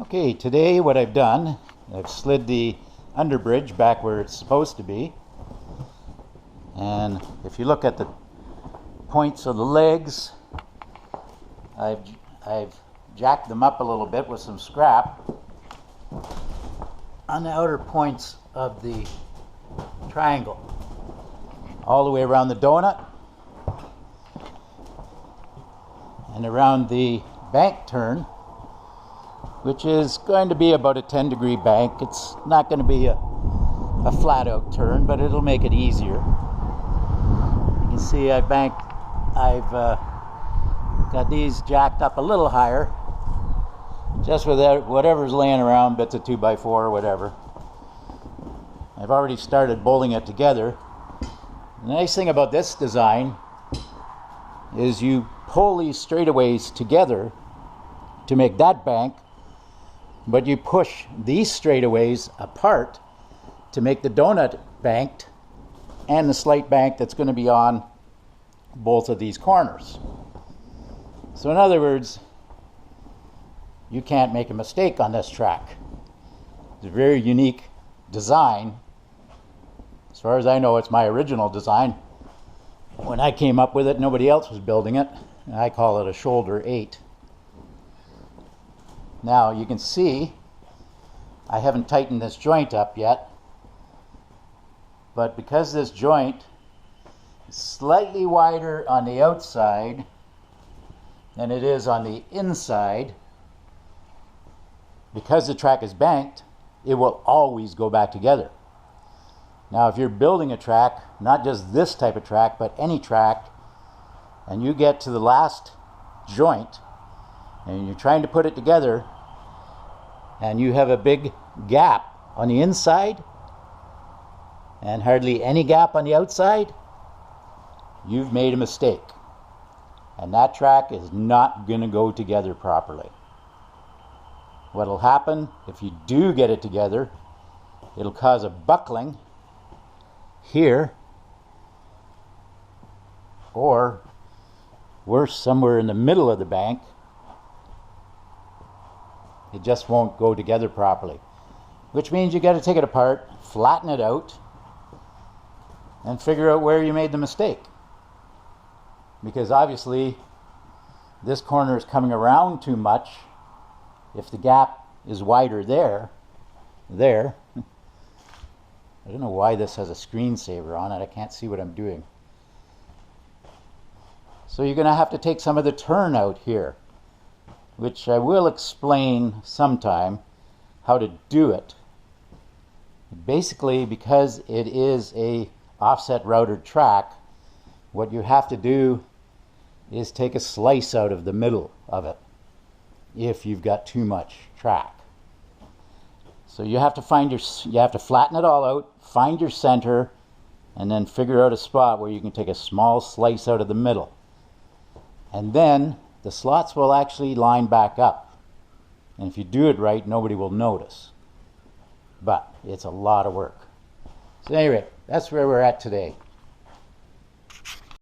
Okay, today what I've done, I've slid the underbridge back where it's supposed to be. And if you look at the points of the legs, I've jacked them up a little bit with some scrap on the outer points of the triangle, all the way around the donut and around the bank turn, which is going to be about a 10-degree bank. It's not going to be a flat-out turn, but it'll make it easier. You can see I've got these jacked up a little higher, just with whatever's laying around, bits of 2x4 or whatever. I've already started bolting it together. The nice thing about this design is you pull these straightaways together to make that bank, but you push these straightaways apart to make the donut banked and the slight bank that's going to be on both of these corners. So in other words, you can't make a mistake on this track. It's a very unique design. As far as I know, it's my original design. When I came up with it, nobody else was building it. I call it a shoulder 8. Now you can see I haven't tightened this joint up yet, but because this joint is slightly wider on the outside than it is on the inside, because the track is banked, it will always go back together. Now if you're building a track, not just this type of track, but any track, and you get to the last joint and you're trying to put it together and you have a big gap on the inside and hardly any gap on the outside, you've made a mistake. And that track is not going to go together properly. What will happen if you do get it together, it'll cause a buckling here, or worse, somewhere in the middle of the bank. It just won't go together properly, which means you got to take it apart, flatten it out, and figure out where you made the mistake. Because obviously this corner is coming around too much. If the gap is wider there, I don't know why this has a screensaver on it. I can't see what I'm doing. So you're going to have to take some of the turn out here, which I will explain sometime how to do it. Basically, because it is a offset routed track, what you have to do is take a slice out of the middle of it if you've got too much track. So you have to flatten it all out, find your center, and then figure out a spot where you can take a small slice out of the middle. And then the slots will actually line back up. And if you do it right, nobody will notice. But it's a lot of work. So anyway, that's where we're at today.